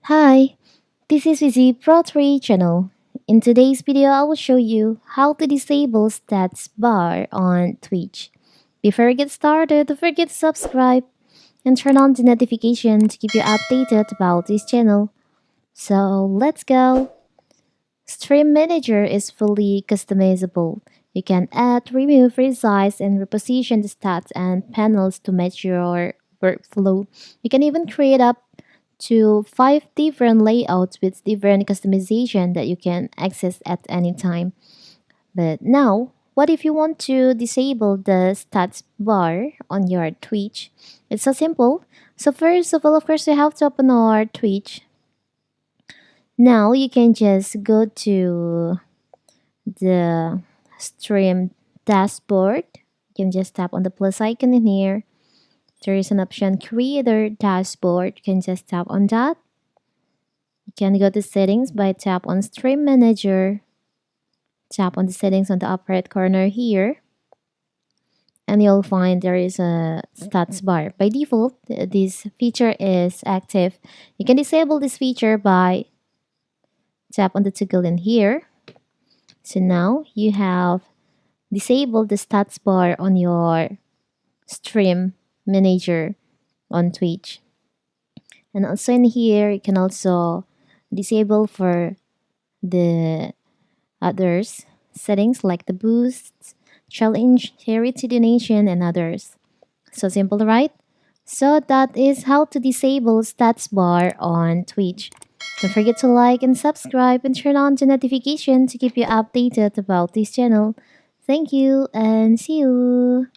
Hi, this is Vizi Pro 3 channel. In today's video, I will show you how to disable stats bar on Twitch. Before we get started, don't forget to subscribe and turn on the notification to keep you updated about this channel. So let's go! Stream Manager is fully customizable. You can add, remove, resize, and reposition the stats and panels to match your workflow. You can even create up to 5 different layouts with different customization that you can access at any time. But now, what if you want to disable the stats bar on your Twitch? It's so simple. So first of all, of course, you have to open our Twitch. Now you can just go to the stream dashboard. You can just tap on the plus icon in here. There is an option creator dashboard. You can just tap on that. You can go to settings by tap on stream manager. Tap on the settings on the upper right corner here. And you'll find there is a stats bar. By default, this feature is active. You can disable this feature by tap on the toggle in here. So now you have disabled the stats bar on your stream manager on Twitch. And also in here, you can also disable for the others settings like the boosts, challenge, charity donation, and others. So simple, right? So that is how to disable stats bar on Twitch. Don't forget to like and subscribe and turn on the notification to keep you updated about this channel. Thank you and see you.